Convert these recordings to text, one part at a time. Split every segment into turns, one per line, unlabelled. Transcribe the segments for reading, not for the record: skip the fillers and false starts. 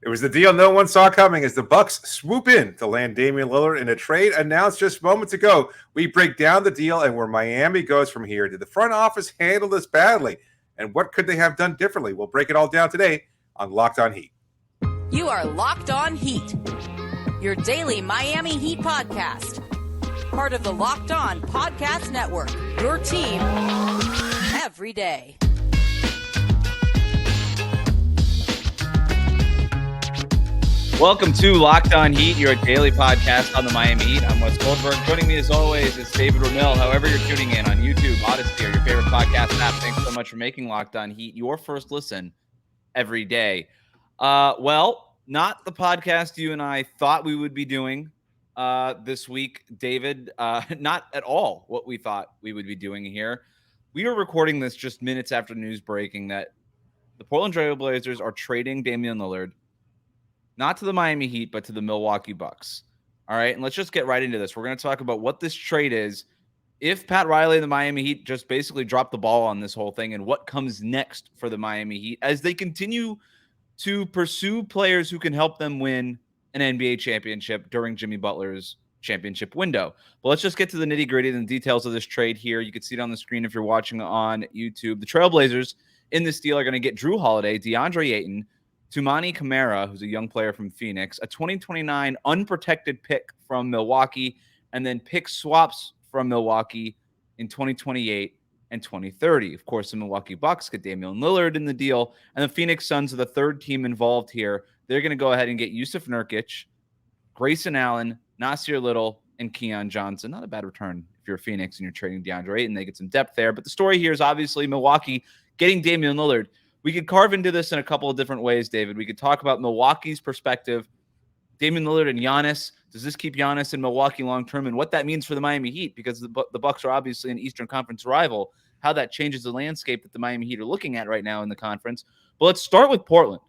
It was the deal no one saw coming as the Bucks swoop in to land Damian Lillard in a trade announced just moments ago. We break down the deal and where Miami goes from here. Did the front office handle this badly? And what could they have done differently? We'll break it all down today on Locked On Heat.
You are Locked On Heat, your daily Miami Heat podcast. Part of the Locked On Podcast Network, your team every day.
Welcome to Locked On Heat, your daily podcast on the Miami Heat. I'm Wes Goldberg. Joining me as always is David Ramil. However you're tuning in on YouTube, Odyssey, or your favorite podcast app, thanks so much for making Locked On Heat your first listen every day. Well, not the podcast you and I thought we would be doing this week, David. Not at all what we thought we would be doing here. We are recording this just minutes after news breaking that the Portland Trail Blazers are trading Damian Lillard, not to the Miami Heat, but to the Milwaukee Bucks. All right, and let's just get right into this. We're going to talk about what this trade is, if Pat Riley and the Miami Heat just basically drop the ball on this whole thing, and what comes next for the Miami Heat as they continue to pursue players who can help them win an NBA championship during Jimmy Butler's championship window. But let's just get to the nitty-gritty and the details of this trade here. You can see it on the screen if you're watching on YouTube. The Trailblazers in this deal are going to get Drew Holiday, DeAndre Ayton, Toumani Camara, who's a young player from Phoenix, a 2029 unprotected pick from Milwaukee, and then pick swaps from Milwaukee in 2028 and 2030. Of course, the Milwaukee Bucks get Damian Lillard in the deal, and the Phoenix Suns are the third team involved here. They're going to go ahead and get Yusuf Nurkic, Grayson Allen, Nasir Little, and Keon Johnson. Not a bad return if you're Phoenix and you're trading DeAndre Ayton. They get some depth there. But the story here is obviously Milwaukee getting Damian Lillard. We could carve into this in a couple of different ways, David. We could talk about Milwaukee's perspective, Damian Lillard and Giannis. Does this keep Giannis in Milwaukee long-term, and what that means for the Miami Heat? Because the Bucks are obviously an Eastern Conference rival, how that changes the landscape that the Miami Heat are looking at right now in the conference. But let's start with Portland,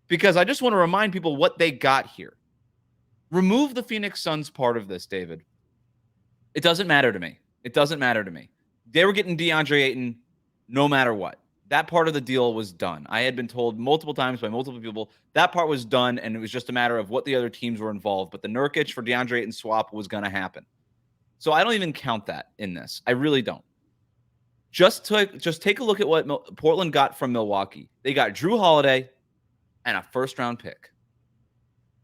because I just want to remind people what they got here. Remove the Phoenix Suns part of this, David. It doesn't matter to me. It doesn't matter to me. They were getting DeAndre Ayton no matter what. That part of the deal was done. I had been told multiple times by multiple people that part was done, and it was just a matter of what the other teams were involved. But the Nurkic for DeAndre Ayton swap was going to happen. So I don't even count that in this. I really don't. Just take a look at what Portland got from Milwaukee. They got Drew Holiday and a first-round pick.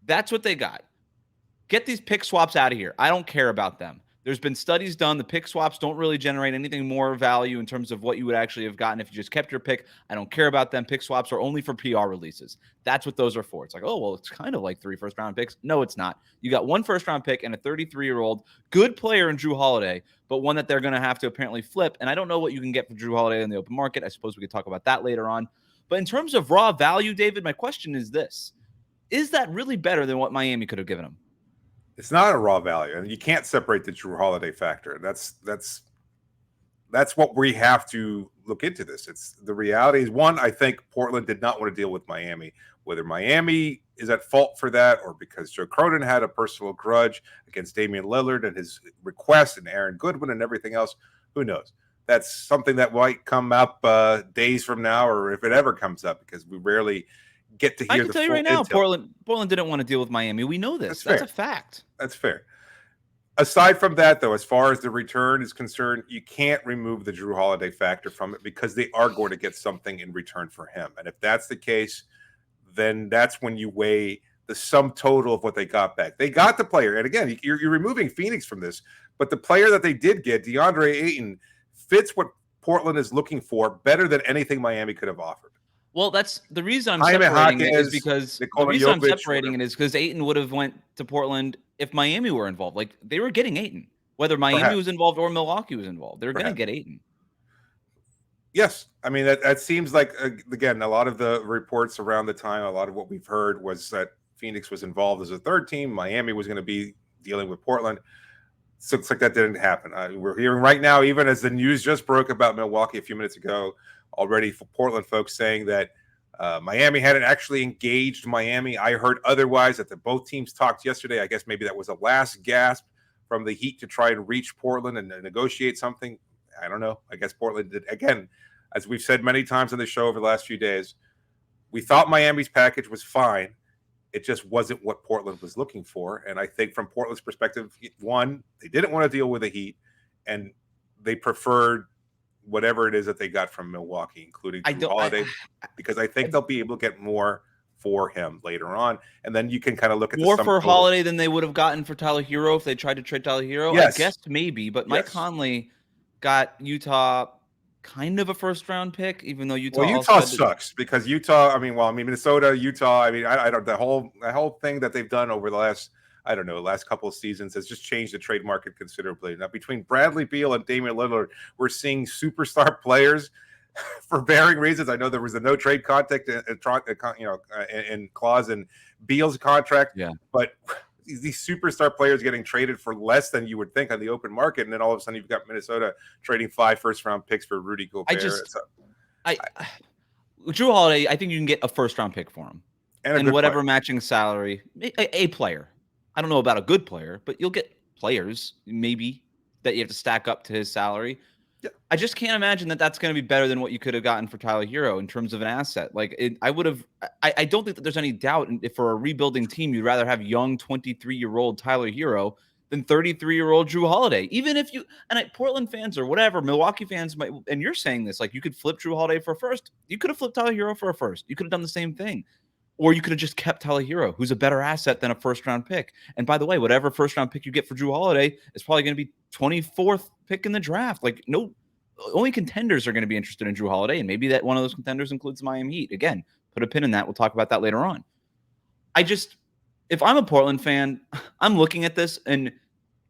That's what they got. Get these pick swaps out of here. I don't care about them. There's been studies done. The pick swaps don't really generate anything more value in terms of what you would actually have gotten if you just kept your pick. I don't care about them. Pick swaps are only for PR releases. That's what those are for. It's like, oh, well, it's kind of like 3 first-round picks. No, it's not. You got 1 first-round pick and a 33-year-old good player in Drew Holiday, but one that they're going to have to apparently flip. And I don't know what you can get for Drew Holiday in the open market. I suppose we could talk about that later on. But in terms of raw value, David, my question is this. Is that really better than what Miami could have given him?
It's not a raw value, and you can't separate the Drew Holiday factor. That's what we have to look into this. It's the reality is, one, I think Portland did not want to deal with Miami. Whether Miami is at fault for that or because Joe Cronin had a personal grudge against Damian Lillard and his request and Aaron Goodwin and everything else, who knows? That's something that might come up days from now, or if it ever comes up, because we rarely get to hear.
I can tell you right now, Portland didn't want to deal with Miami. We know this. That's a fact.
That's fair. Aside from that, though, as far as the return is concerned, you can't remove the Drew Holiday factor from it because they are going to get something in return for him. And if that's the case, then that's when you weigh the sum total of what they got back. They got the player. And again, you're removing Phoenix from this, but the player that they did get, DeAndre Ayton, fits what Portland is looking for better than anything Miami could have offered.
Well, that's the reason I'm separating it is because the reason I'm separating it is because Ayton would have went to Portland if Miami were involved. Like, they were getting Ayton, whether Miami was involved or Milwaukee was involved. They're going to get Ayton.
Yes. I mean, that seems like, again, a lot of the reports around the time, a lot of what we've heard was that Phoenix was involved as a third team. Miami was going to be dealing with Portland. So it's like that didn't happen. We're hearing right now, even as the news just broke about Milwaukee a few minutes ago, already for Portland folks saying that Miami hadn't actually engaged Miami. I heard otherwise, that both teams talked yesterday. I guess maybe that was a last gasp from the Heat to try and reach Portland and negotiate something. I don't know. I guess Portland did. Again, as we've said many times on the show over the last few days, we thought Miami's package was fine. it just wasn't what Portland was looking for. And I think from Portland's perspective, one, they didn't want to deal with the Heat, and they preferred whatever it is that they got from Milwaukee, including Drew Holiday, because I think they'll be able to get more for him later on. And then you can kind of look at
more for Holiday than they would have gotten for Tyler Hero if they tried to trade Tyler Hero. Yes. I guess maybe, but Mike Conley got Utah kind of a first-round pick, even though Utah
sucks because Minnesota, Utah. I don't. The whole thing that they've done over the last couple of seasons has just changed the trade market considerably. Now, between Bradley Beal and Damian Lillard, we're seeing superstar players for varying reasons. I know there was a no trade contact, in clause in Beal's contract.
Yeah,
but these superstar players getting traded for less than you would think on the open market, and then all of a sudden you've got Minnesota trading 5 first-round picks for Rudy Gobert.
Drew Holiday, I think you can get a first-round pick for him and whatever matching salary. A player. I don't know about a good player, but you'll get players maybe that you have to stack up to his salary. Yeah. I just can't imagine that that's going to be better than what you could have gotten for Tyler Hero in terms of an asset. I don't think that there's any doubt if for a rebuilding team, you'd rather have young 23-year-old Tyler Hero than 33-year-old Drew Holiday. Even if Portland fans or whatever, Milwaukee fans might, and you're saying this, like you could flip Drew Holiday for a first. You could have flipped Tyler Hero for a first. You could have done the same thing. Or you could have just kept Tyler Hero, who's a better asset than a first-round pick. And by the way, whatever first-round pick you get for Drew Holiday is probably going to be 24th pick in the draft. Only contenders are going to be interested in Drew Holiday, and maybe that one of those contenders includes the Miami Heat. Again, put a pin in that. We'll talk about that later on. If I'm a Portland fan, I'm looking at this and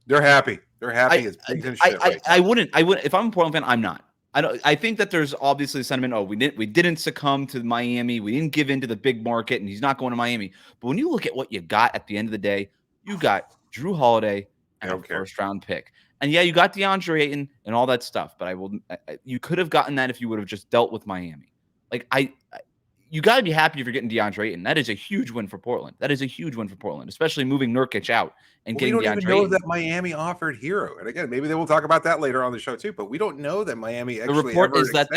they're happy. They're happy as pigs in shit.
I wouldn't. If I'm a Portland fan, I'm not. I think that there's obviously a sentiment. Oh, we didn't succumb to Miami. We didn't give in to the big market, and he's not going to Miami. But when you look at what you got at the end of the day, you got Drew Holiday and a first-round pick. And yeah, you got DeAndre Ayton and all that stuff. But you could have gotten that if you would have just dealt with Miami. You got to be happy if you're getting DeAndre Ayton. That is a huge win for Portland. Especially moving Nurkic out and getting DeAndre Ayton. We don't even know
that Miami offered Hero. And again, maybe they will talk about that later on the show too. But we don't know that Miami actually.
The report is that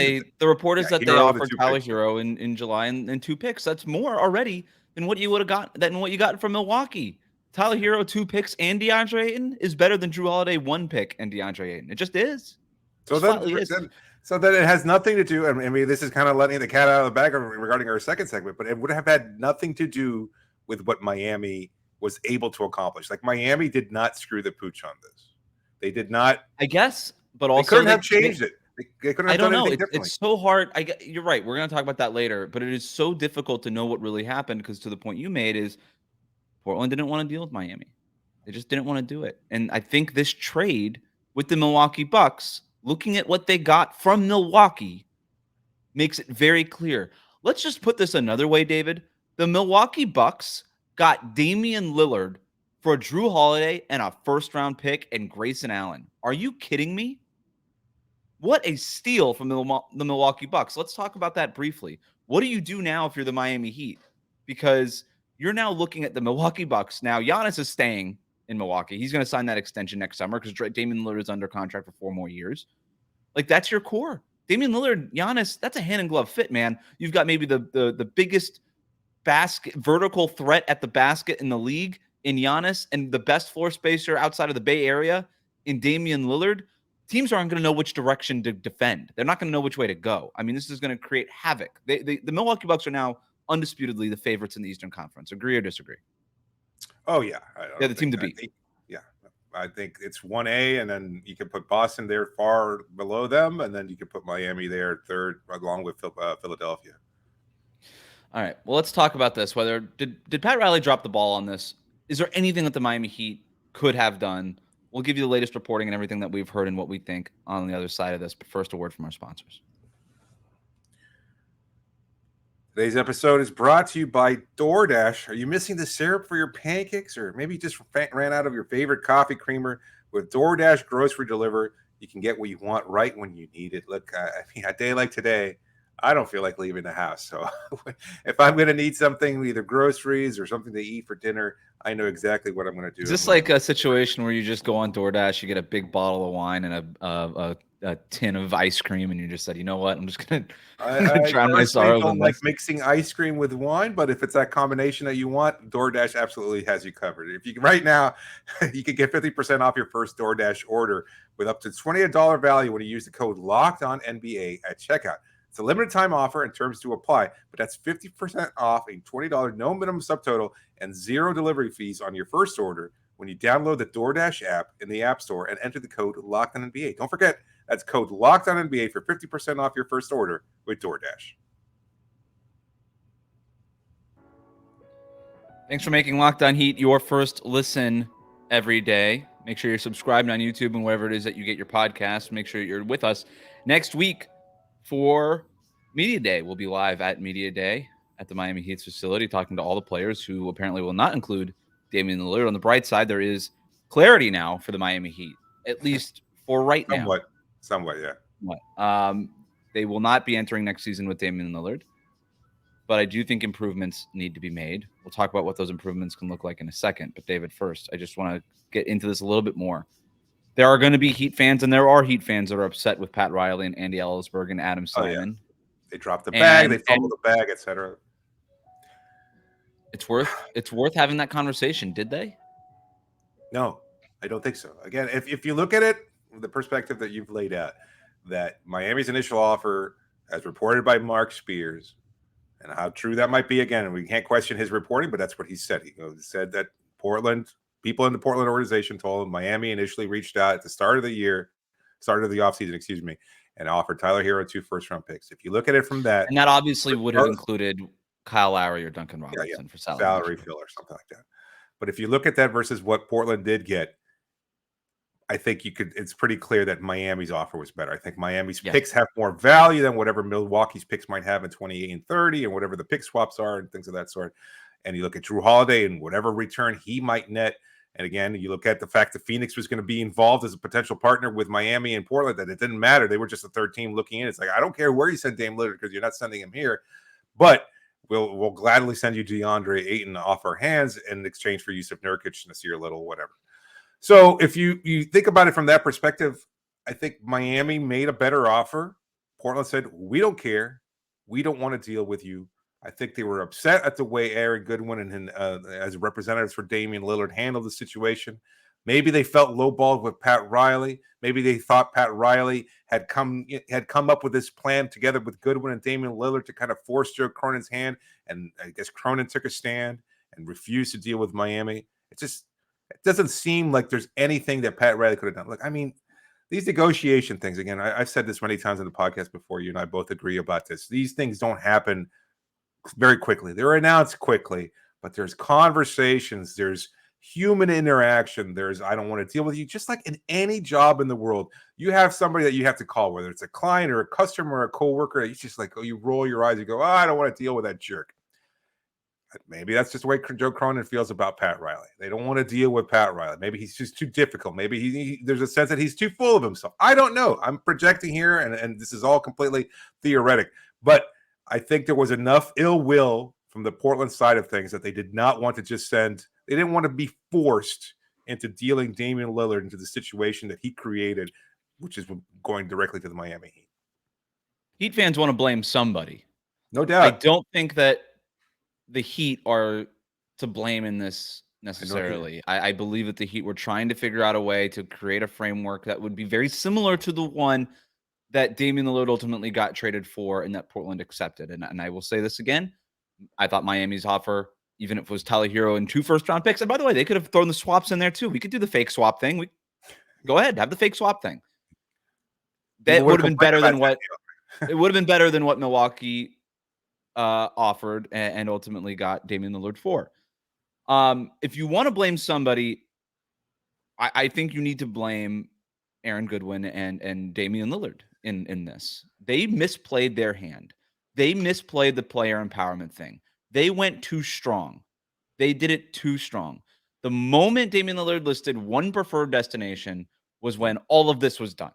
they offered Tyler Hero in July and 2 picks. That's more already than what you would have got from Milwaukee. Tyler Hero 2 picks and DeAndre Ayton is better than Drew Holiday 1 pick and DeAndre Ayton. It just is.
So then it has nothing to do. I mean, this is kind of letting the cat out of the bag regarding our second segment, but it would have had nothing to do with what Miami was able to accomplish. Like Miami did not screw the pooch on this. They did not.
I guess, but also
they couldn't have changed it. They couldn't have done anything differently.
It's so hard. You're right. We're going to talk about that later, but it is so difficult to know what really happened because to the point you made is Portland didn't want to deal with Miami. They just didn't want to do it. And I think this trade with the Milwaukee Bucks, looking at what they got from Milwaukee, makes it very clear. Let's just put this another way, David. The Milwaukee Bucks got Damian Lillard for Drew Holiday and a first-round pick and Grayson Allen. Are you kidding me? What a steal from the Milwaukee Bucks. Let's talk about that briefly. What do you do now if you're the Miami Heat? Because you're now looking at the Milwaukee Bucks. Now, Giannis is staying in Milwaukee. He's going to sign that extension next summer because Damian Lillard is under contract for 4 more years. That's your core. Damian Lillard, Giannis, that's a hand-in-glove fit, man. You've got maybe the biggest vertical threat at the basket in the league in Giannis and the best floor spacer outside of the Bay Area in Damian Lillard. Teams aren't going to know which direction to defend. They're not going to know which way to go. I mean, this is going to create havoc. The Milwaukee Bucks are now undisputedly the favorites in the Eastern Conference. Agree or disagree?
Oh, yeah.
They're the team to beat.
I think it's 1A, and then you can put Boston there far below them, and then you can put Miami there third, along with Philadelphia.
All right. Well, let's talk about this. Did Pat Riley drop the ball on this? Is there anything that the Miami Heat could have done? We'll give you the latest reporting and everything that we've heard and what we think on the other side of this. But first, a word from our sponsors.
Today's episode is brought to you by DoorDash. Are you missing the syrup for your pancakes, or maybe you just ran out of your favorite coffee creamer? With DoorDash Grocery Deliver, you can get what you want right when you need it. Look, a day like today, I don't feel like leaving the house. So if I'm going to need something, either groceries or something to eat for dinner, I know exactly what I'm going to do.
Is this like a situation where you just go on DoorDash, you get a big bottle of wine and a tin of ice cream and you just said, you know what, I'm just gonna
I
drown my
personally
sorrows
don't
in
like
this.
mixing ice cream with wine, but if it's that combination that you want, DoorDash absolutely has you covered. If you right now, you can get 50% off your first DoorDash order with up to $20 value when you use the code LOCKEDONNBA at checkout. It's a limited time offer and terms to apply, but that's 50% off a $20 no minimum subtotal and zero delivery fees on your first order when you download the DoorDash app in the App Store and enter the code LOCKEDONNBA. Don't forget, that's code LOCKEDONNBA for 50% off your first order with DoorDash.
Thanks for making Locked On Heat your first listen every day. Make sure you're subscribed on YouTube and wherever it is that you get your podcast. Make sure you're with us next week for Media Day. We'll be live at Media Day at the Miami Heat's facility talking to all the players who apparently will not include Damian Lillard. On the bright side, there is clarity now for the Miami Heat, at least for right now.
Somewhat, yeah.
They will not be entering next season with Damian Lillard, but I do think improvements need to be made. We'll talk about what those improvements can look like in a second. But David, first, I just want to get into this a little bit more. There are going to be Heat fans, and there are Heat fans that are upset with Pat Riley and Andy Ellisberg and Adam Simon.
Yeah. They dropped the bag, they fumbled the bag, etc.
It's worth having that conversation. Did they?
No, I don't think so. Again, if you look at it from the perspective that you've laid out, that Miami's initial offer, as reported by Mark Spears, and how true that might be, again, we can't question his reporting, but that's what he said. He said that people in the Portland organization told him Miami initially reached out at the start of the offseason, and offered Tyler Hero 2 first-round picks. If you look at it from that,
and that obviously would have included Kyle Lowry or Duncan Robinson for
salary fill or something like that. But if you look at that versus what Portland did get, I think it's pretty clear that Miami's offer was better. I think Miami's picks have more value than whatever Milwaukee's picks might have in 28 and 30 and whatever the pick swaps are and things of that sort. And you look at Drew Holiday and whatever return he might net. And again, you look at the fact that Phoenix was going to be involved as a potential partner with Miami and Portland, that it didn't matter. They were just a third team looking in. It's like, I don't care where you send Dame Lillard because you're not sending him here. But we'll gladly send you DeAndre Ayton off our hands in exchange for Yusuf Nurkic, Nasir Little, whatever. So if you think about it from that perspective, I think Miami made a better offer. Portland said, we don't care. We don't want to deal with you. I think they were upset at the way Aaron Goodwin and as representatives for Damian Lillard handled the situation. Maybe they felt lowballed with Pat Riley. Maybe they thought Pat Riley had come up with this plan together with Goodwin and Damian Lillard to kind of force Joe Cronin's hand. And I guess Cronin took a stand and refused to deal with Miami. It doesn't seem like there's anything that Pat Riley could have done. Look, I mean, these negotiation things, again, I've said this many times in the podcast before. You and I both agree about this. These things don't happen very quickly. They're announced quickly, but there's conversations, there's human interaction, there's I don't want to deal with you. Just like in any job in the world, you have somebody that you have to call, whether it's a client or a customer or a coworker. It's just like, you roll your eyes, you go, I don't want to deal with that jerk. Maybe that's just the way Joe Cronin feels about Pat Riley. They don't want to deal with Pat Riley. Maybe he's just too difficult. Maybe there's a sense that he's too full of himself. I don't know. I'm projecting here, and this is all completely theoretic. But I think there was enough ill will from the Portland side of things that they did not want to just send. They didn't want to be forced into dealing Damian Lillard into the situation that he created, which is going directly to the Miami Heat.
Heat fans want to blame somebody.
No doubt.
I don't think that the Heat are to blame in this necessarily. I believe that the Heat were trying to figure out a way to create a framework that would be very similar to the one that Damian Lillard ultimately got traded for and that Portland accepted. And I will say this again. I thought Miami's offer, even if it was Tyler Hero and 2 first-round picks, and by the way, they could have thrown the swaps in there too. We could do the fake swap thing. Go ahead, have the fake swap thing. That would have been better than what it would have been better than what Milwaukee offered and ultimately got Damian Lillard for. If you want to blame somebody, I think you need to blame Aaron Goodwin and Damian Lillard in this. They misplayed their hand. They misplayed the player empowerment thing. They went too strong. They did it too strong. The moment Damian Lillard listed one preferred destination was when all of this was done.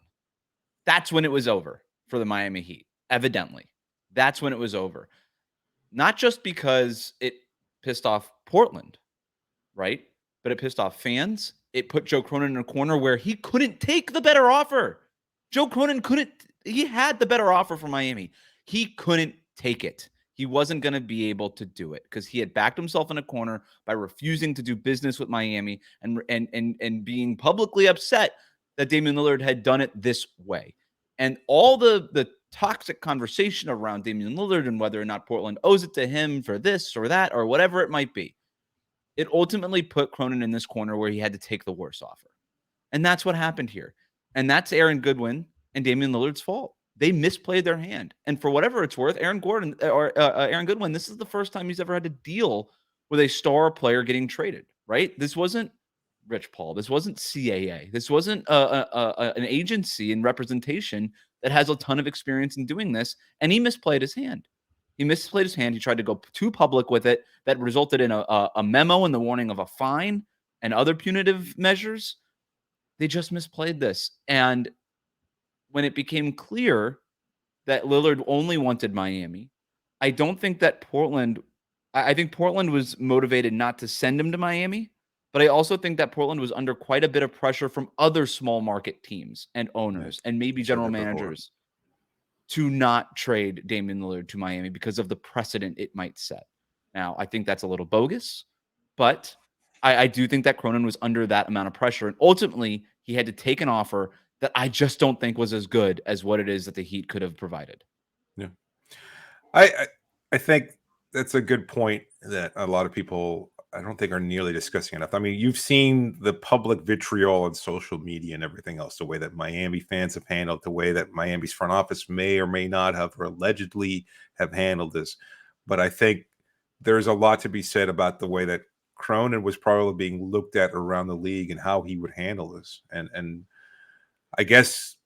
That's when it was over for the Miami Heat, evidently. That's when it was over. Not just because it pissed off Portland, right? But it pissed off fans. It put Joe Cronin in a corner where he couldn't take the better offer. Joe Cronin he had the better offer for Miami. He couldn't take it. He wasn't going to be able to do it because he had backed himself in a corner by refusing to do business with Miami and being publicly upset that Damian Lillard had done it this way. And all the toxic conversation around Damian Lillard and whether or not Portland owes it to him for this or that or whatever it might be, it ultimately put Cronin in this corner where he had to take the worse offer. And that's what happened here. And that's Aaron Goodwin and Damian Lillard's fault. They misplayed their hand. And for whatever it's worth, Aaron Goodwin, this is the first time he's ever had to deal with a star player getting traded, right? This wasn't Rich Paul. This wasn't CAA. This wasn't an agency and representation that has a ton of experience in doing this. And he misplayed his hand. He tried to go too public with it. That resulted in a memo and the warning of a fine and other punitive measures. They just misplayed this. And when it became clear that Lillard only wanted Miami, I think Portland was motivated not to send him to Miami, but I also think that Portland was under quite a bit of pressure from other small market teams and owners and maybe general managers to not trade Damian Lillard to Miami because of the precedent it might set. Now, I think that's a little bogus, but I do think that Cronin was under that amount of pressure. And ultimately, he had to take an offer that I just don't think was as good as what it is that the Heat could have provided.
Yeah. I think that's a good point that a lot of people, I don't think, are nearly discussing enough. I mean, you've seen the public vitriol on social media and everything else, the way that Miami fans have handled, the way that Miami's front office may or may not have or allegedly have handled this. But I think there's a lot to be said about the way that Cronin was probably being looked at around the league and how he would handle this. And I guess,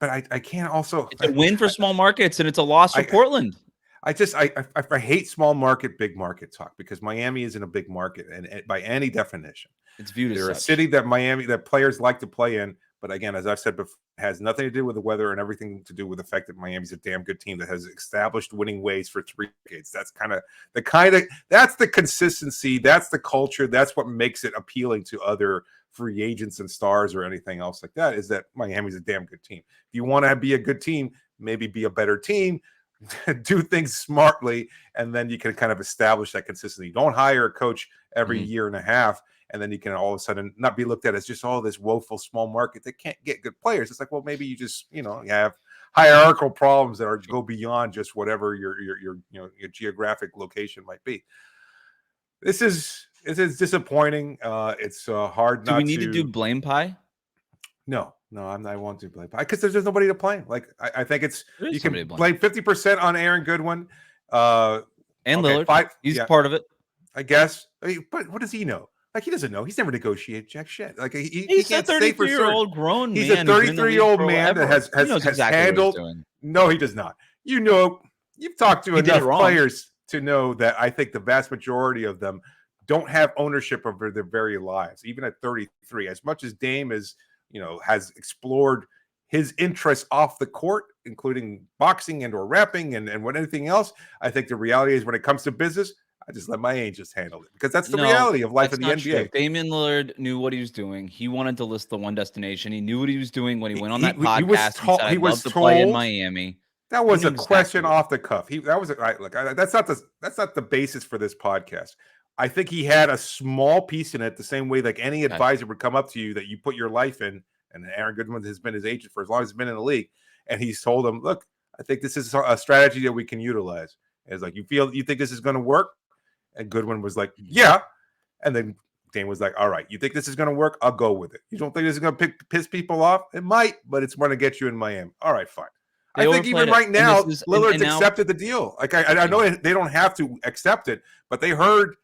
but I can't also.
It's a win for small markets and it's a loss for Portland.
I hate small market, big market talk because Miami isn't a big market, and by any definition,
it's viewed as
they're a city that players like to play in. But again, as I've said before, it has nothing to do with the weather and everything to do with the fact that Miami's a damn good team that has established winning ways for 3 decades. That's that's the consistency, that's the culture, that's what makes it appealing to other free agents and stars or anything else like that. Is that Miami's a damn good team. If you want to be a good team, maybe be a better team. Do things smartly, and then you can kind of establish that consistency. Don't hire a coach every year and a half, and then you can all of a sudden not be looked at as just all this woeful small market that can't get good players. It's like, well, maybe you just you have hierarchical problems that go beyond just whatever your geographic location might be. This is disappointing. It's hard.
Do we need to do blame pie?
No, I won't do blame because there's nobody to blame. Like I think you can blame 50% on Aaron Goodwin
and Lillard. He's part of it,
I guess. But what does he know? Like he doesn't know. He's never negotiated jack shit. Like he can't
a 33-year-old grown man.
He's a 33-year-old man that has exactly handled. No, he does not. You've talked to enough players to know that I think the vast majority of them don't have ownership over their very lives, even at 33. As much as Dame is. Has explored his interests off the court, including boxing and or rapping and anything else. I think the reality is when it comes to business, I just let my agents handle it because that's the reality of life in the NBA.
True. Damian Lillard knew what he was doing. He wanted to list the one destination. He knew what he was doing when he went on that podcast. He was told to play in Miami.
That was a question off the cuff. That's not the basis for this podcast. I think he had a small piece in it, the same way like any advisor would come up to you that you put your life in. And Aaron Goodwin has been his agent for as long as he's been in the league. And he's told him, look, I think this is a strategy that we can utilize. And it's like, you think this is going to work? And Goodwin was like, yeah. And then Dame was like, all right, you think this is going to work? I'll go with it. You don't think this is going to piss people off? It might, but it's going to get you in Miami. All right, fine. I think even right now, Lillard's accepted the deal. Like I know they don't have to accept it, but they heard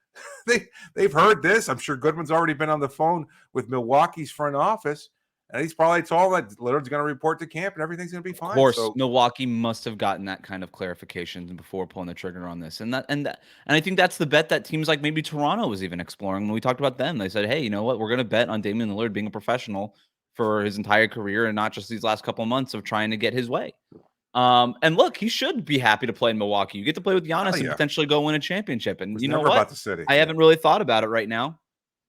they've heard this. I'm sure Goodwin's already been on the phone with Milwaukee's front office, and he's probably told that Lillard's going to report to camp and everything's going to be fine.
Of course, Milwaukee must have gotten that kind of clarification before pulling the trigger on this, and I think that's the bet that teams like maybe Toronto was even exploring when we talked about them. They said, hey, you know what? We're going to bet on Damian Lillard being a professional for his entire career and not just these last couple of months of trying to get his way. And look, he should be happy to play in Milwaukee. You get to play with Giannis and potentially go win a championship. And you know what? I haven't really thought about it right now.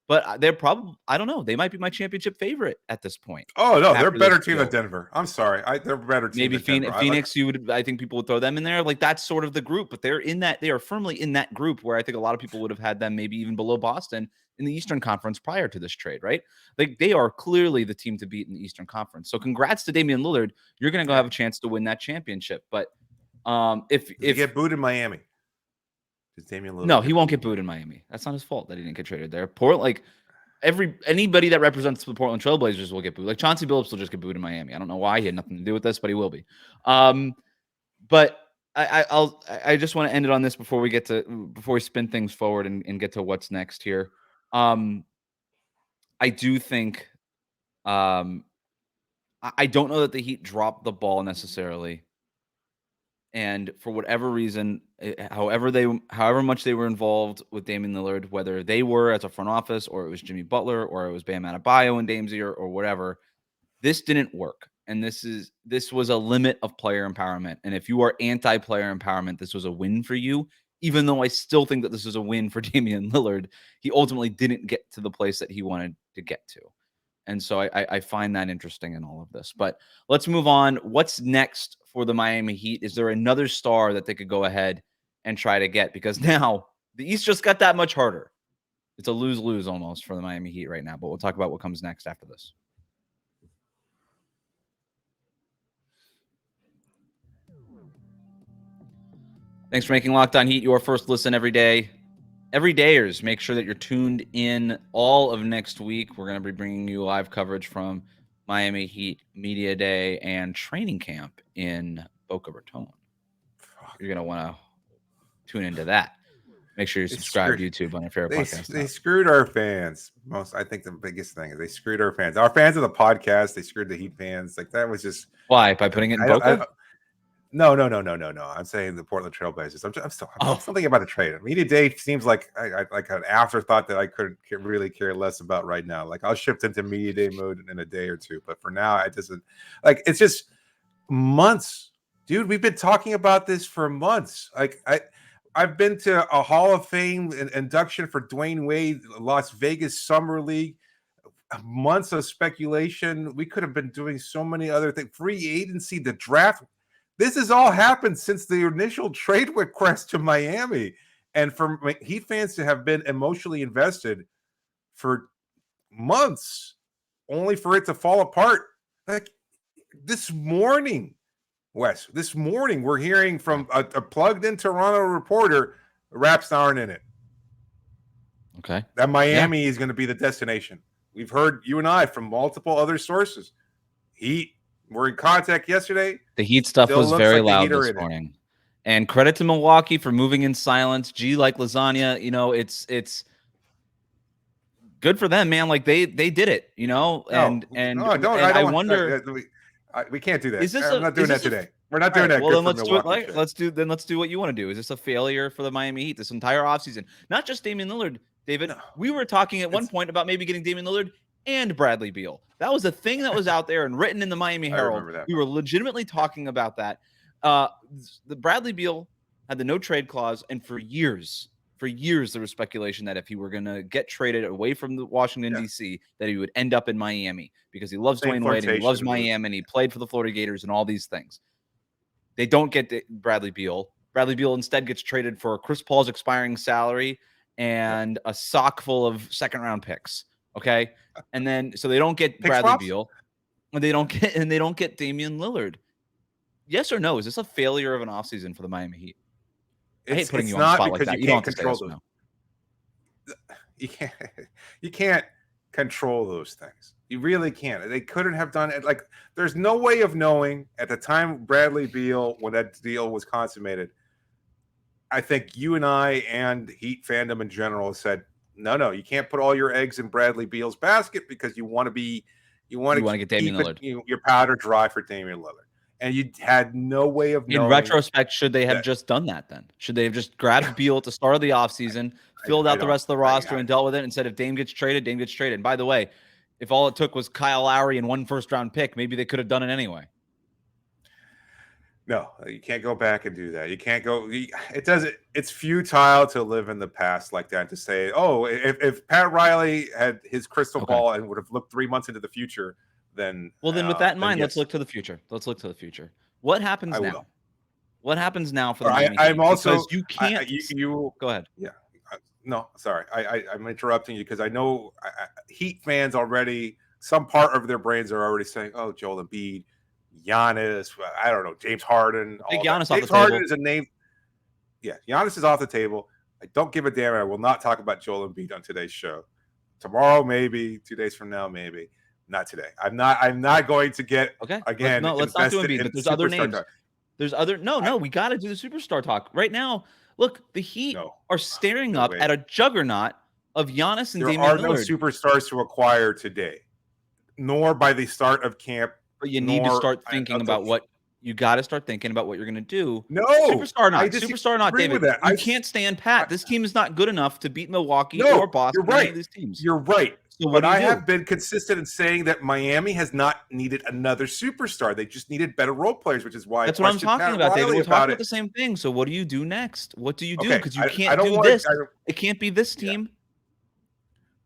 But they're probably, I don't know, they might be my championship favorite at this point.
Oh no, they're a
After
better
this
team than
deal.
Denver. I'm sorry, they're a better team
Maybe
than Denver.
Phoenix, I think people would throw them in there. Like that's sort of the group, but they are firmly in that group where I think a lot of people would have had them maybe even below Boston in the Eastern Conference prior to this trade, right? Like they are clearly the team to beat in the Eastern Conference. So congrats to Damian Lillard. You're going to go have a chance to win that championship. But if
you get booed in Miami, does Damian Lillard?
No, he won't get booed in Miami. That's not his fault that he didn't get traded there. Anybody that represents the Portland Trailblazers will get booed. Like Chauncey Billups will just get booed in Miami. I don't know why. He had nothing to do with this, but he will be. But I just want to end it on this before we spin things forward and get to what's next here. I do think I don't know that the Heat dropped the ball necessarily. And for whatever reason, however much they were involved with Damian Lillard, whether they were as a front office or it was Jimmy Butler or it was Bam Adebayo and Damesy or whatever, this didn't work. And this was a limit of player empowerment. And if you are anti-player empowerment, this was a win for you. Even though I still think that this is a win for Damian Lillard, he ultimately didn't get to the place that he wanted to get to. And so I find that interesting in all of this. But let's move on. What's next for the Miami Heat? Is there another star that they could go ahead and try to get? Because now the East just got that much harder. It's a lose-lose almost for the Miami Heat right now. But we'll talk about what comes next after this. Thanks for making Locked On Heat your first listen every day. Everydayers, make sure that you're tuned in all of next week. We're going to be bringing you live coverage from Miami Heat Media Day and training camp in Boca Raton. You're going to want to tune into that. Make sure you subscribe to YouTube on your favorite podcast.
They screwed our fans. I think the biggest thing is they screwed our fans. Our fans of the podcast, they screwed the Heat fans. Like that was just
why by putting it in Boca.
No. I'm saying the Portland Trailblazers. I'm still thinking about a trade. Media Day seems like like an afterthought that I could really care less about right now. Like I'll shift into Media Day mode in a day or two, but for now, it doesn't. Like it's just months, dude. We've been talking about this for months. Like I've been to a Hall of Fame induction for Dwayne Wade, Las Vegas Summer League. Months of speculation. We could have been doing so many other things. Free agency, the draft. This has all happened since the initial trade request to Miami. And for Heat fans to have been emotionally invested for months, only for it to fall apart. Like this morning, Wes, we're hearing from a plugged-in Toronto reporter, Raps aren't in it.
Okay.
That Miami is going to be the destination. We've heard, you and I, from multiple other sources. Heat were in contact yesterday.
The Heat stuff was very loud this morning. And credit to Milwaukee for moving in silence. G like lasagna. You know, it's good for them, man. Like they did it, you know. I wonder.
We can't do that.
I'm
not doing that today. We're not doing that.
Well, then let's do it. Let's do what you want to do. Is this a failure for the Miami Heat this entire offseason? Not just Damian Lillard, David. No. We were talking at one point about maybe getting Damian Lillard and Bradley Beal. That was a thing that was out there and written in the Miami Herald. We were legitimately talking about that. The Bradley Beal had the no trade clause, and for years there was speculation that if he were going to get traded away from the Washington D.C., that he would end up in Miami because he loves Dwayne Wade and he loves Miami and he played for the Florida Gators and all these things. They don't get Bradley Beal. Bradley Beal instead gets traded for Chris Paul's expiring salary and a sock full of second-round picks. Okay, and then so they don't get Bradley Beal, and they don't get Damian Lillard. Yes or no? Is this a failure of an offseason for the Miami Heat? I hate putting you on the spot like that. You don't control those.
You can't control those things. You really can't. They couldn't have done it. Like there's no way of knowing at the time Bradley Beal, when that deal was consummated. I think you and I and Heat fandom in general said, no, you can't put all your eggs in Bradley Beal's basket because you want to get Damian Lillard. Your powder dry for Damian Lillard. And you had no way of knowing.
In retrospect, should they have just done that then? Should they have just grabbed Beal at the start of the offseason, filled out the rest of the roster, and dealt with it and said, if Dame gets traded, Dame gets traded. And by the way, if all it took was Kyle Lowry and one first-round pick, maybe they could have done it anyway.
No, you can't go back and do that. You can't go. It doesn't. It's futile to live in the past like that. To say, oh, if Pat Riley had his crystal
Okay.
ball and would have looked 3 months into the future, then
Then with that in mind, let's
yes,
look to the future. What happens
I
now?
will.
What happens now for
Or
the Miami
I'm
Heat?
also.
Because you can't.
You
Go ahead.
yeah. No, sorry. I'm interrupting you because I know Heat fans already. Some part of their brains are already saying, "Oh, Joel Embiid, Giannis, I don't know, James Harden,
Take
all
Giannis
that."
off
James
the
Harden
table.
is a name. Yeah, Giannis is off the table. I don't give a damn. I will not talk about Joel Embiid on today's show. Tomorrow, maybe. 2 days from now, maybe. Not today. I'm not going to get
Okay.
again
Let's not do
invested
Embiid,
in
but there's other
superstar
names.
talk.
There's other. No, we got to do the superstar talk right now. Look, the Heat
No,
are staring
no
up
way.
at a juggernaut of Giannis and
There
Damian
are no
Lillard.
superstars to acquire today, nor by the start of camp.
But you need to start thinking about what you got to start thinking about what you're going to do.
No,
Superstar
I
not,
disagree with
David.
that.
You can't stand pat. This team is not good enough to beat Milwaukee or
No,
Boston
you're
or any
right.
of these teams.
You're right.
So what
But
do you
I
do?
have been consistent in saying that Miami has not needed another superstar. They just needed better role players, which is why
That's
I
what I'm
questioned
talking
Pat
about, David.
Riley
We're talking
it.
about the same thing. So what do you do next? What do you do?
Okay,
Because you
I
can't
don't
do
want
this.
to.
It can't be this team.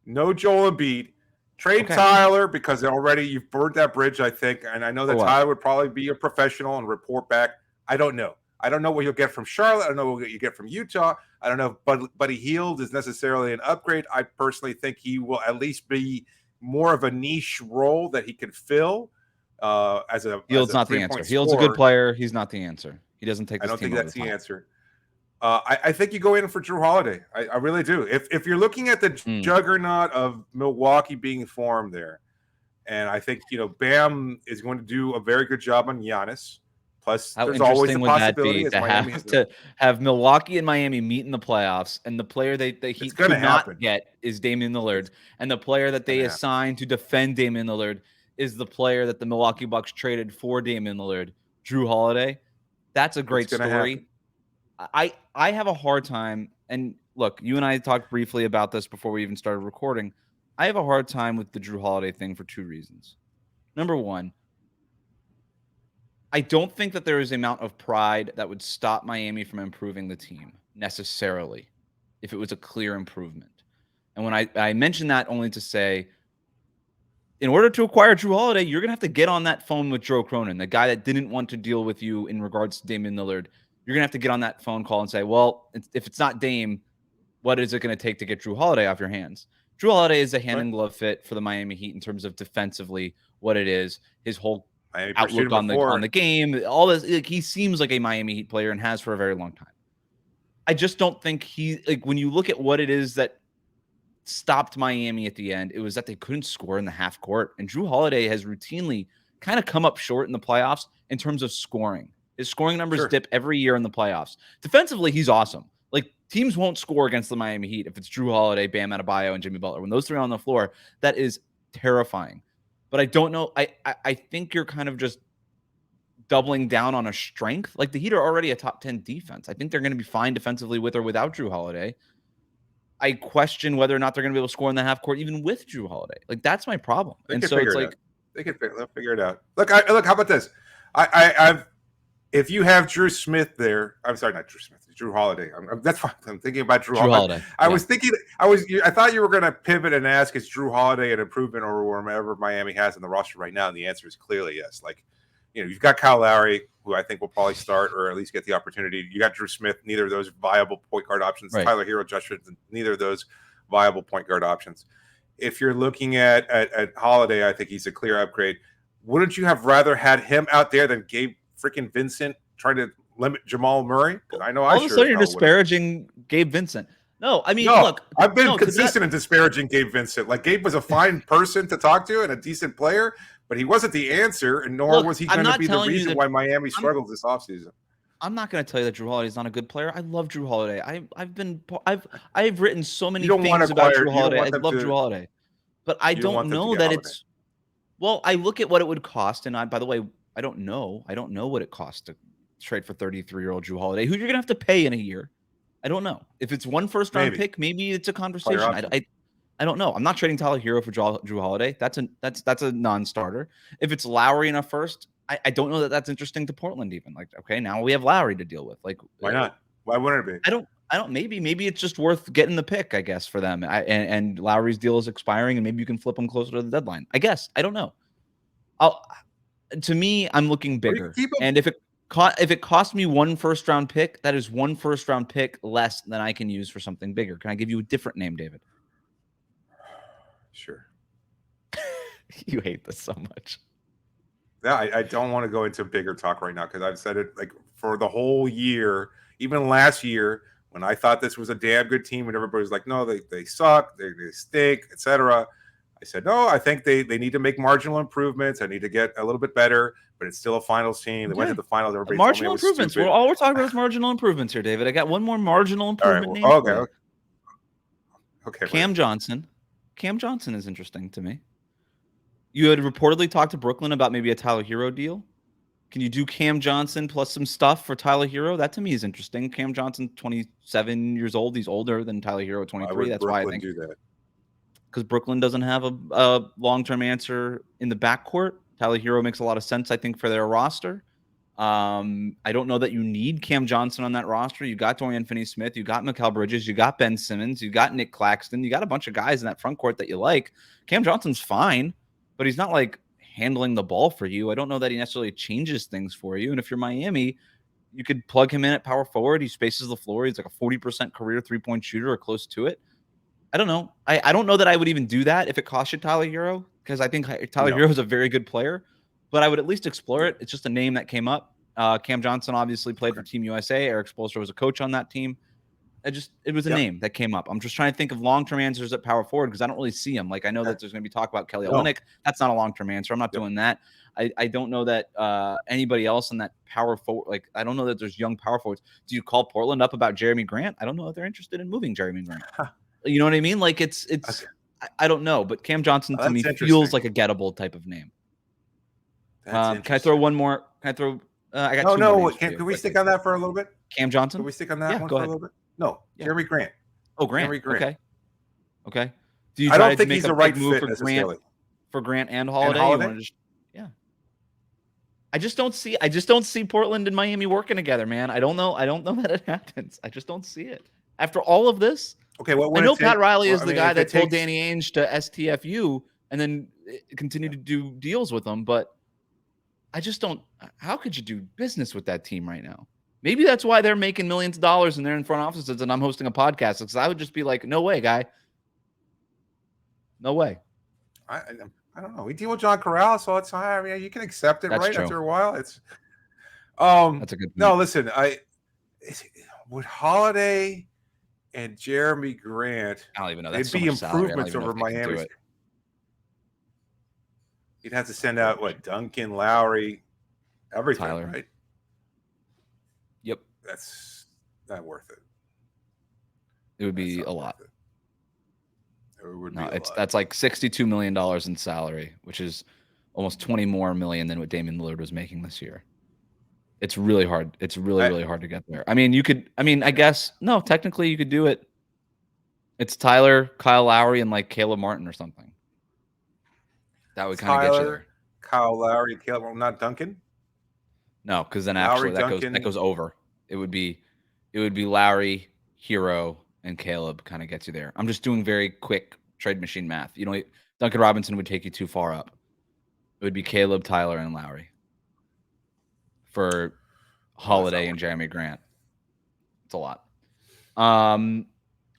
No Joel Embiid. Trade
Okay.
Tyler because already you've burned that bridge, I think. And I know that
For what?
Tyler would probably be a professional and report back. I don't know. I don't know what you'll get from Charlotte. I don't know what you get from Utah. I don't know if Buddy Hield is necessarily an upgrade. I personally think he will at least be more of a niche role that he can fill as a
Hield's not the answer. Hield's a good player. He's not the answer. He doesn't take
I
this
don't
team
think
over
that's
the
the
top.
answer. I think you go in for Drew Holiday. I really do. If you're looking at the juggernaut of Milwaukee being formed there, and I think Bam is going to do a very good job on Giannis. Plus,
How
there's always the
interesting would that
possibility
be
as
to
Miami
have Milwaukee and Miami meet in the playoffs, and the player they Heat could not get is Damian Lillard, and the player that they assigned to defend Damian Lillard is the player that the Milwaukee Bucks traded for Damian Lillard, Drew Holiday. That's a great story. I have a hard time, and look, you and I talked briefly about this before we even started recording. I have a hard time with the Drew Holiday thing for two reasons. Number one, I don't think that there is an amount of pride that would stop Miami from improving the team necessarily if it was a clear improvement. And when I mention that only to say, in order to acquire Drew Holiday, you're going to have to get on that phone with Joe Cronin, the guy that didn't want to deal with you in regards to Damian Lillard. You're going to have to get on that phone call and say, well, if it's not Dame, what is it going to take to get Drew Holiday off your hands? Drew Holiday is a hand and glove fit for the Miami Heat in terms of defensively, what it is, his whole outlook on the game, all this. He seems like a Miami Heat player and has for a very long time. I just don't think when you look at what it is that stopped Miami at the end, it was that they couldn't score in the half court. And Drew Holiday has routinely kind of come up short in the playoffs in terms of scoring. His scoring numbers dip every year in the playoffs. Defensively, he's awesome. Like, teams won't score against the Miami Heat if it's Drew Holiday, Bam Adebayo, and Jimmy Butler. When those three are on the floor, that is terrifying. But I don't know. I think you're kind of just doubling down on a strength. Like, the Heat are already a top 10 defense. I think they're going to be fine defensively with or without Drew Holiday. I question whether or not they're going to be able to score in the half court even with Drew Holiday. Like, that's my problem. And so it's like
they'll figure it out. Look, how about this? If you have Drew Smith there, I'm sorry, not Drew Smith, Drew Holiday. That's fine. I'm thinking about Drew Holiday. I thought you were going to pivot and ask, is Drew Holiday an improvement over whatever Miami has in the roster right now? And the answer is clearly yes. Like, you've got Kyle Lowry, who I think will probably start or at least get the opportunity. You got Drew Smith, neither of those viable point guard options. Right. Tyler Hero, Josh Richardson, neither of those viable point guard options. If you're looking at Holiday, I think he's a clear upgrade. Wouldn't you have rather had him out there than Gabe freaking Vincent trying to limit Jamal Murray? Because I know
all of a sudden you're disparaging Gabe Vincent. No, I mean, look,
I've been consistent in disparaging Gabe Vincent. Like, Gabe was a fine person to talk to and a decent player, but he wasn't the answer, and nor was he going to be the reason why Miami struggled this offseason.
I'm not going to tell you that Drew Holiday is not a good player. I love Drew Holiday. I've written so many things about Drew Holiday. I love Drew Holiday, but I don't know that it's. Well, I look at what it would cost, and by the way, I don't know. I don't know what it costs to trade for 33-year-old Drew Holiday, who you're going to have to pay in a year. I don't know. If it's one first-round pick, maybe it's a conversation. I don't know. I'm not trading Tyler Hero for Drew Holiday. That's a non-starter. If it's Lowry in a first, I don't know that that's interesting to Portland even. Like, okay, now we have Lowry to deal with. Like,
Why not? Why wouldn't it be?
I don't. Maybe it's just worth getting the pick, I guess, for them. And Lowry's deal is expiring, and maybe you can flip him closer to the deadline. I guess. I don't know. To me, I'm looking bigger. And if it cost me 1 first-round pick, that is 1 first-round pick less than I can use for something bigger. Can I give you a different name, David?
Sure.
You hate this so much.
Yeah, I don't want to go into bigger talk right now because I've said it like for the whole year, even last year when I thought this was a damn good team and everybody was like, no, they suck, they stink, etc. I said, no, I think they need to make marginal improvements. I need to get a little bit better, but it's still a finals team. They went to the finals. Everybody
marginal
told me
improvements.
Stupid.
All we're talking about is marginal improvements here, David. I got one more marginal improvement name.
Okay.
Cam Johnson. Cam Johnson is interesting to me. You had reportedly talked to Brooklyn about maybe a Tyler Hero deal. Can you do Cam Johnson plus some stuff for Tyler Hero? That to me is interesting. Cam Johnson, 27 years old. He's older than Tyler Hero, 23. That's why I think.
Do that?
Because Brooklyn doesn't have a long-term answer in the backcourt. Tyler Hero makes a lot of sense, I think, for their roster. I don't know that you need Cam Johnson on that roster. You got Dorian Finney-Smith. You got Mikal Bridges. You got Ben Simmons. You got Nick Claxton. You got a bunch of guys in that front court that you like. Cam Johnson's fine, but he's not like handling the ball for you. I don't know that he necessarily changes things for you. And if you're Miami, you could plug him in at power forward. He spaces the floor. He's like a 40% career three-point shooter or close to it. I don't know. I don't know that I would even do that if it cost you Tyler Hero, because I think Tyler Hero is a very good player, but I would at least explore it. It's just a name that came up. Cam Johnson obviously played for Team USA. Eric Spoelstra was a coach on that team. It was a name that came up. I'm just trying to think of long-term answers at power forward because I don't really see them. Like, I know that there's going to be talk about Kelly Olynyk. That's not a long-term answer. I'm not doing that. I don't know that anybody else in that power forward. Like, I don't know that there's young power forwards. Do you call Portland up about Jeremy Grant? I don't know if they're interested in moving Jeremy Grant. You know what I mean? Like, it's. Okay. I don't know, but Cam Johnson to me feels like a gettable type of name. Can I throw one more? Can I throw? I got two more.
Can we stick on that for a little bit?
Cam Johnson?
Can we stick on that one for a little bit? No, Jeremy Grant.
Oh, Grant. Jeremy Grant. Okay. Do you
I don't think he's the right move
for Grant and Holiday? I just don't see Portland and Miami working together, man. I don't know that it happens. I just don't see it. After all of this,
okay.
I know Pat Riley is the guy that told Danny Ainge to STFU and then continue to do deals with them, but I just don't. How could you do business with that team right now? Maybe that's why they're making millions of dollars and they're in front offices and I'm hosting a podcast, because I would just be like, no way, guy. No way.
I don't know. We deal with John Corral, so it's I mean, you can accept it, right? True. After a while, it's that's a good point. No, listen, with Holiday and Jeremy Grant,
I don't even know.
It'd be improvements over Miami. You'd have to send out Duncan, Lowry, everything, Tyler. Right?
Yep.
That's not worth it.
It would be a lot. That's like $62 million in salary, which is almost 20 more million than what Damian Lillard was making this year. It's really hard. It's really hard to get there. I mean, I guess, no, technically you could do it. It's Tyler, Kyle Lowry, and like Caleb Martin or something. That would kind of get you there.
Kyle Lowry, Caleb, not Duncan?
No, because then actually that goes over. It would be Lowry, Hero, and Caleb kind of gets you there. I'm just doing very quick trade machine math. You know, Duncan Robinson would take you too far up. It would be Caleb, Tyler, and Lowry for Holiday and Jeremy Grant. It's a lot.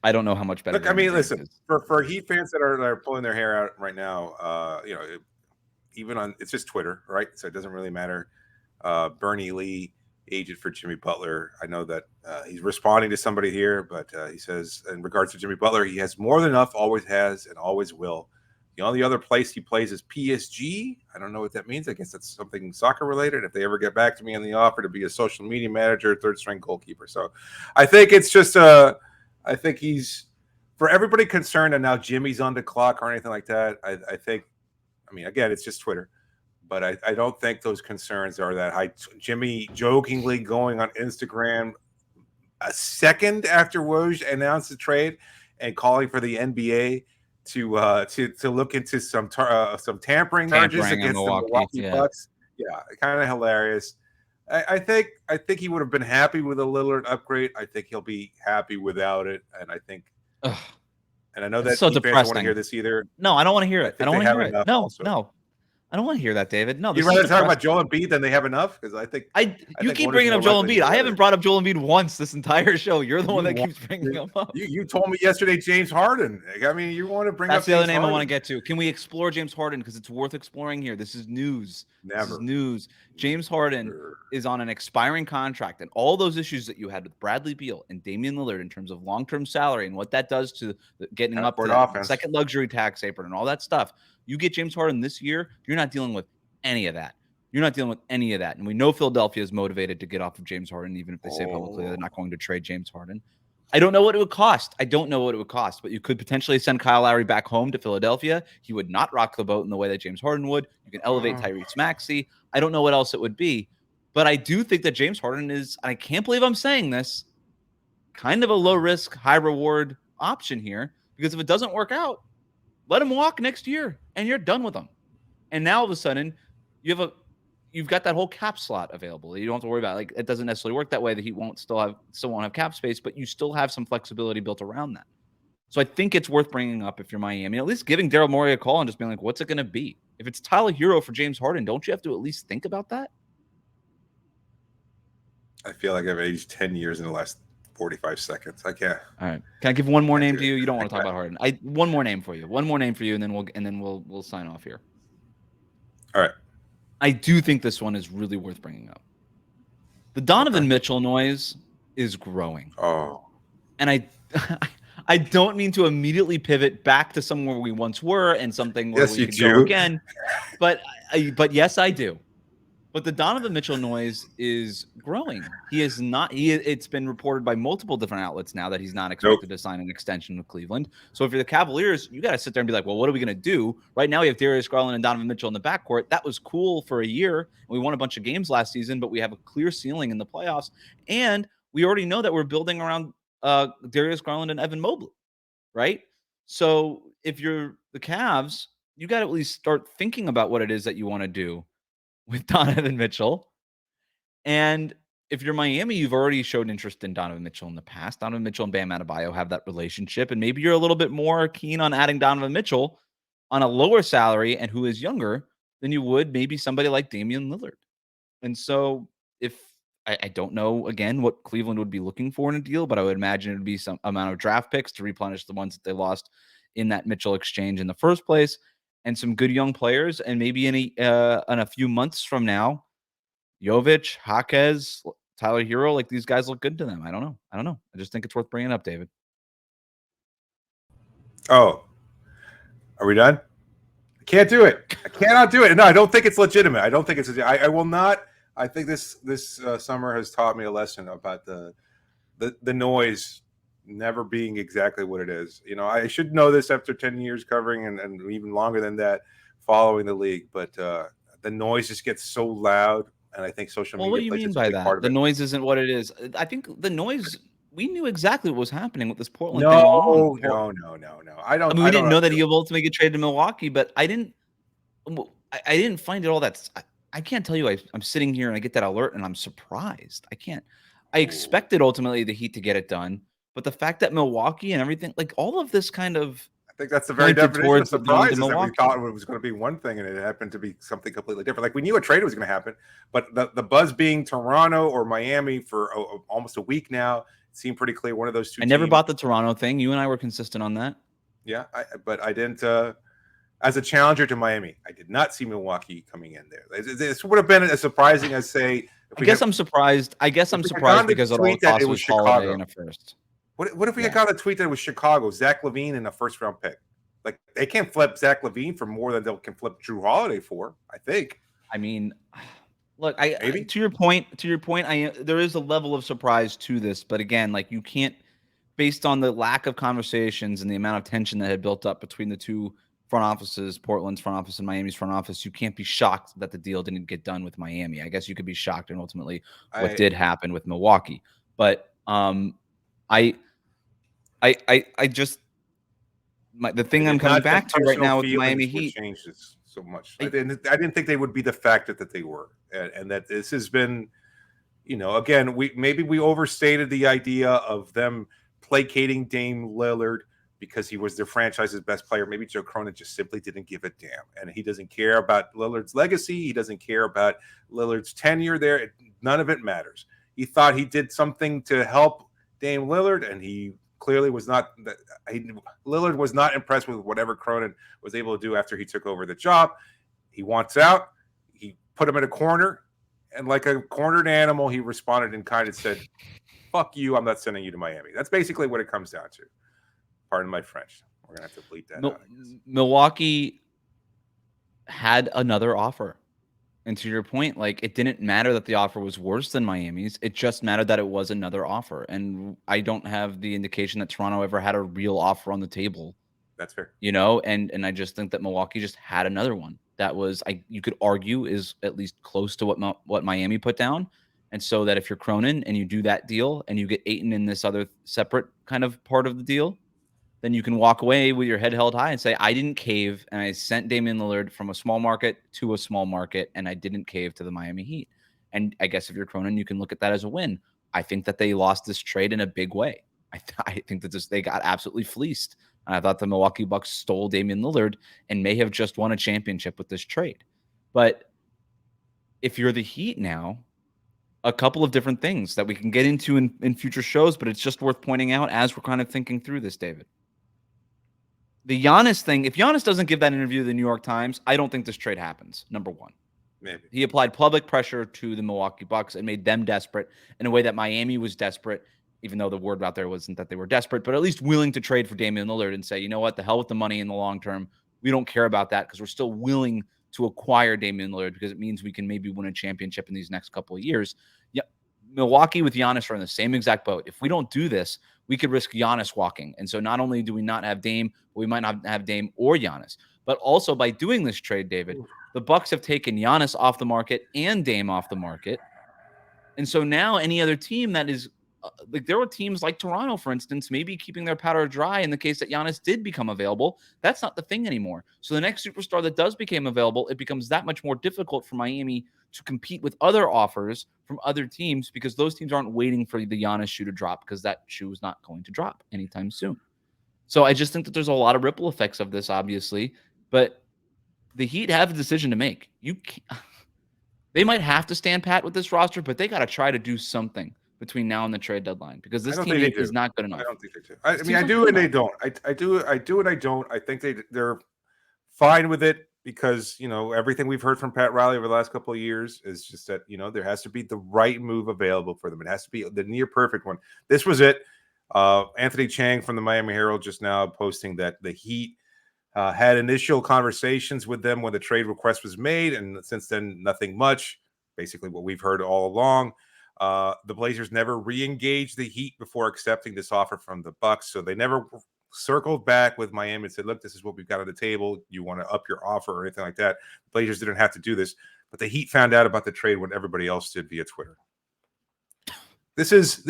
I don't know how much better.
Look, I mean, listen, for Heat fans that are pulling their hair out right now, even on, it's just Twitter, right? So it doesn't really matter. Bernie Lee, agent for Jimmy Butler. I know that he's responding to somebody here, but he says in regards to Jimmy Butler, he has more than enough, always has, and always will. The only other place he plays is PSG. I don't know what that means. I guess that's something soccer related. If they ever get back to me on the offer to be a social media manager, third string goalkeeper. So I think it's just I think he's, for everybody concerned and now Jimmy's on the clock or anything like that. I think, I mean, again, it's just Twitter. But I don't think those concerns are that high. Jimmy jokingly going on Instagram a second after Woj announced the trade and calling for the NBA to look into some tampering charges against the Milwaukee Bucks. Yeah, kind of hilarious. I think he would have been happy with a Lillard upgrade. I think he'll be happy without it, and I think.
Ugh,
And I know
it's
that
so
Heat fans don't want to
depressing.
hear this either.
No, I don't want to hear
I
it. I
think
don't
they
want to
have
hear it.
enough
No,
also.
no. I don't want to hear that, David. No,
You'd
this
rather
is
talk about
depressing.
Joel Embiid than they have enough? Because I think
You keep
one is
bringing up
more
Joel
likely
Embiid.
than
I
the
haven't
other.
brought up Joel Embiid once this entire show. You're the one that
You
keeps bringing him up.
You told me yesterday James Harden. I mean, you want to bring
That's
up
the other
James
name
Harden.
I want to get to. Can we explore James Harden? Because it's worth exploring here. This is news.
Never.
This is news. James Harden is on an expiring contract, and all those issues that you had with Bradley Beal and Damian Lillard in terms of long-term salary and what that does to getting up to the second luxury tax apron and all that stuff. You get James Harden this year, you're not dealing with any of that. You're not dealing with any of that. And we know Philadelphia is motivated to get off of James Harden, even if they say publicly they're not going to trade James Harden. I don't know what it would cost. But you could potentially send Kyle Lowry back home to Philadelphia. He would not rock the boat in the way that James Harden would. You can elevate Tyrese Maxey. I don't know what else it would be. But I do think that James Harden is, I can't believe I'm saying this, kind of a low-risk, high-reward option here. Because if it doesn't work out, let him walk next year, and you're done with him. And now all of a sudden, you've got that whole cap slot available. You don't have to worry about it. Like, it doesn't necessarily work that way. That he still won't have cap space, but you still have some flexibility built around that. So I think it's worth bringing up if you're Miami, at least giving Daryl Morey a call and just being like, what's it going to be? If it's Tyler Hero for James Harden, don't you have to at least think about that?
I feel like I've aged 10 years in the last 45 seconds. I can't.
All right. Can I give one more name to you? You don't want to talk about Harden. One more name for you, and then we'll sign off here.
All right.
I do think this one is really worth bringing up. The Donovan Mitchell noise is growing.
Oh.
And I don't mean to immediately pivot back to somewhere we once were and something where we can go again. But yes, I do. But the Donovan Mitchell noise is growing. It's been reported by multiple different outlets now that he's not expected to sign an extension with Cleveland. So if you're the Cavaliers, you got to sit there and be like, well, what are we going to do? Right now we have Darius Garland and Donovan Mitchell in the backcourt. That was cool for a year. We won a bunch of games last season, but we have a clear ceiling in the playoffs. And we already know that we're building around Darius Garland and Evan Mobley, right? So if you're the Cavs, you got to at least start thinking about what it is that you want to do with Donovan Mitchell. And if you're Miami, you've already showed interest in Donovan Mitchell in the past. Donovan Mitchell and Bam Adebayo have that relationship, and maybe you're a little bit more keen on adding Donovan Mitchell on a lower salary and who is younger than you would maybe somebody like Damian Lillard. And so if I don't know, again, what Cleveland would be looking for in a deal, but I would imagine it would be some amount of draft picks to replenish the ones that they lost in that Mitchell exchange in the first place, and some good young players, and maybe in a few months from now, Jovic, Jaquez, Tyler Hero, like these guys look good to them. I don't know. I just think it's worth bringing up, David.
Oh, are we done? I can't do it. I cannot do it. No, I don't think it's legitimate. I don't think it's. I will not. I think this summer has taught me a lesson about the noise never being exactly what it is. You know, I should know this after 10 years covering and even longer than that following the league. But the noise just gets so loud, and I think social media.
Well, what do you mean by that? The noise isn't what it is. I think the noise. We knew exactly what was happening with this Portland thing.
No. I don't.
I mean, we didn't know that he would ultimately get traded to Milwaukee, but I didn't find it all that. I can't tell you. I'm sitting here and I get that alert and I'm surprised. I expected ultimately the Heat to get it done. But the fact that Milwaukee and everything, like all of this kind of,
I think that's the very definition of surprise. Is that we thought it was going to be one thing and it happened to be something completely different. Like we knew a trade was going to happen, but the buzz being Toronto or Miami for almost a week now, it seemed pretty clear one of those two.
I never bought the Toronto thing. You and I were consistent on that.
Yeah, but I didn't. As a challenger to Miami, I did not see Milwaukee coming in there. This would have been as surprising as say.
I guess I'm surprised because it all cost was Holiday in a first.
What if we had got a tweet that it was Chicago, Zach LaVine in a first-round pick? Like, they can't flip Zach LaVine for more than they can flip Drew Holiday for, I think.
I mean, look, to your point, there is a level of surprise to this. But again, like you can't, based on the lack of conversations and the amount of tension that had built up between the two front offices, Portland's front office and Miami's front office, you can't be shocked that the deal didn't get done with Miami. I guess you could be shocked in ultimately what did happen with Milwaukee. But the thing I'm coming back to right now with the Miami Heat
changes so much. I didn't think they would be the factor that they were, and that this has been, again, we overstated the idea of them placating Dame Lillard because he was their franchise's best player. Maybe Joe Cronin just simply didn't give a damn, and he doesn't care about Lillard's legacy. He doesn't care about Lillard's tenure there. None of it matters. He thought he did something to help Dame Lillard, and he clearly was not. Lillard was not impressed with whatever Cronin was able to do after he took over the job. He wants out. He put him in a corner, and like a cornered animal, he responded and kind of said, "Fuck you! I'm not sending you to Miami." That's basically what it comes down to. Pardon my French. We're gonna have to bleep that out.
Milwaukee had another offer. And to your point, like, it didn't matter that the offer was worse than Miami's. It just mattered that it was another offer. And I don't have the indication that Toronto ever had a real offer on the table.
That's fair.
And I just think that Milwaukee just had another one that was, you could argue, is at least close to what Miami put down. And so that if you're Cronin and you do that deal and you get Ayton in this other separate kind of part of the deal, then you can walk away with your head held high and say, I didn't cave, and I sent Damian Lillard from a small market to a small market, and I didn't cave to the Miami Heat. And I guess if you're Cronin, you can look at that as a win. I think that they lost this trade in a big way. I think that they got absolutely fleeced. And I thought the Milwaukee Bucks stole Damian Lillard and may have just won a championship with this trade. But if you're the Heat now, a couple of different things that we can get into in future shows, but it's just worth pointing out as we're kind of thinking through this, David. The Giannis thing, if Giannis doesn't give that interview to the New York Times, I don't think this trade happens, number one.
Maybe.
He applied public pressure to the Milwaukee Bucks and made them desperate in a way that Miami was desperate, even though the word out there wasn't that they were desperate, but at least willing to trade for Damian Lillard and say, you know what, the hell with the money in the long term. We don't care about that because we're still willing to acquire Damian Lillard because it means we can maybe win a championship in these next couple of years. Yeah, Milwaukee with Giannis are in the same exact boat. If we don't do this, we could risk Giannis walking. And so not only do we not have Dame, but we might not have Dame or Giannis. But also by doing this trade, David, the Bucks have taken Giannis off the market and Dame off the market. And so now any other team that is like, there were teams like Toronto, for instance, maybe keeping their powder dry in the case that Giannis did become available. That's not the thing anymore. So the next superstar that does become available, it becomes that much more difficult for Miami to compete with other offers from other teams because those teams aren't waiting for the Giannis shoe to drop because that shoe is not going to drop anytime soon. So I just think that there's a lot of ripple effects of this, obviously, but the Heat have a decision to make. They might have to stand pat with this roster, but they got to try to do something between now and the trade deadline because this team is not good enough.
I don't think they do. I mean, I do and they don't. I do and I don't. I think they're fine with it because, everything we've heard from Pat Riley over the last couple of years is just that, there has to be the right move available for them. It has to be the near perfect one. This was it. Anthony Chang from the Miami Herald just now posting that the Heat had initial conversations with them when the trade request was made, and since then, nothing much. Basically what we've heard all along. The Blazers never re-engaged the Heat before accepting this offer from the Bucks, so they never circled back with Miami and said, look, this is what we've got on the table. You want to up your offer or anything like that? The Blazers didn't have to do this, but the Heat found out about the trade when everybody else did via Twitter. This is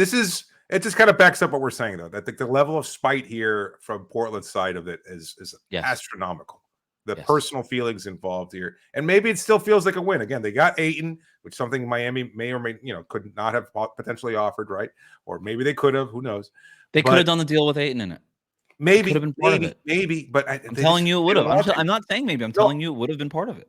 it just kind of backs up what we're saying, though, that the level of spite here from Portland's side of it is astronomical. The personal feelings involved here. And maybe it still feels like a win. Again, they got Ayton, which is something Miami may or may, could not have potentially offered, right? Or maybe they could have. Who knows?
They could have done the deal with Ayton in it.
Maybe.
Could have been part of it.
Maybe. But
I'm telling you it would have. I'm not saying maybe. I'm telling you it would have been part of it.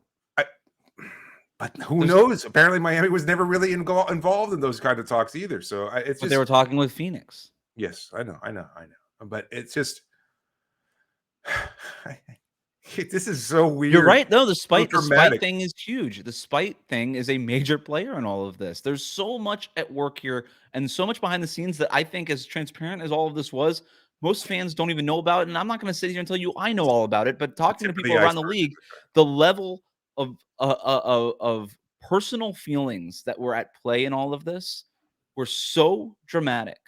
But who knows? Apparently, Miami was never really involved in those kind of talks either. So but
they were talking with Phoenix.
Yes, I know. But it's just this is so weird.
You're right. No, the spite thing is huge. The spite thing is a major player in all of this. There's so much at work here and so much behind the scenes that I think, as transparent as all of this was, most fans don't even know about it. And I'm not going to sit here and tell you I know all about it. But talking to people around the league, the level of personal feelings that were at play in all of this were so dramatic.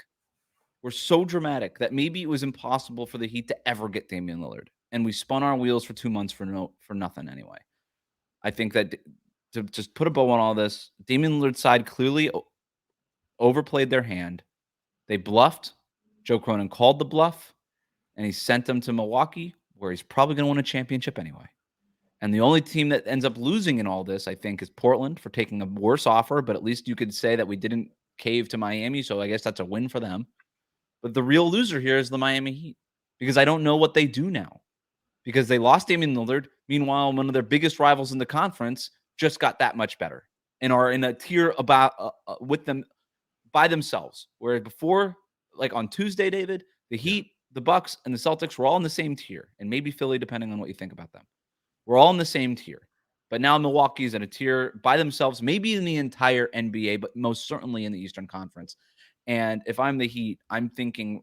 That maybe it was impossible for the Heat to ever get Damian Lillard. And we spun our wheels for 2 months for nothing anyway. I think that to just put a bow on all this, Damian Lillard's side clearly overplayed their hand. They bluffed. Joe Cronin called the bluff. and he sent them to Milwaukee, where he's probably going to win a championship anyway. And the only team that ends up losing in all this, I think, is Portland for taking a worse offer. But at least you could say that we didn't cave to Miami. So I guess that's a win for them. But the real loser here is the Miami Heat, because I don't know what they do now, because they lost Damian Lillard. Meanwhile, one of their biggest rivals in the conference just got that much better and are in a tier about with them by themselves. Whereas before, like on Tuesday, David, the Heat, the Bucks, and the Celtics were all in the same tier, and maybe Philly, depending on what you think about them. We're all in the same tier. But now Milwaukee's in a tier by themselves, maybe in the entire NBA, but most certainly in the Eastern Conference. And if I'm the Heat, I'm thinking,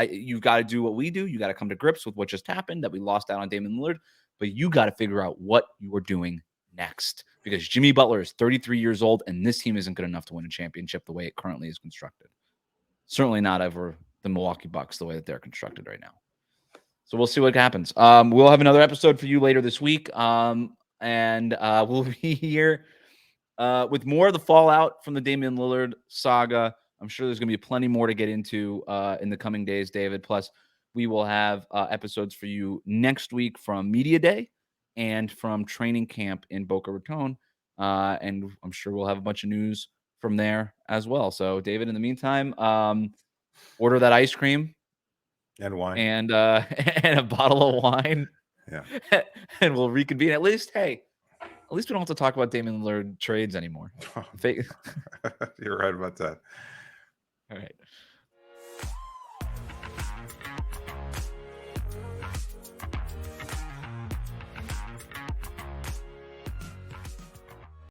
you've got to do what we do. You got to come to grips with what just happened, that we lost out on Damian Lillard. But you got to figure out what you are doing next, because Jimmy Butler is 33 years old, and this team isn't good enough to win a championship the way it currently is constructed. Certainly not over the Milwaukee Bucks the way that they're constructed right now. So we'll see what happens. We'll have another episode for you later this week, and we'll be here with more of the fallout from the Damian Lillard saga. I'm sure there's going to be plenty more to get into in the coming days, David. Plus, we will have episodes for you next week from Media Day and from training camp in Boca Raton. And I'm sure we'll have a bunch of news from there as well. So, David, in the meantime, order that ice cream.
And wine.
And a bottle of wine.
Yeah.
And we'll reconvene. At least we don't have to talk about Damian Lillard trades anymore.
You're right about that.
All right.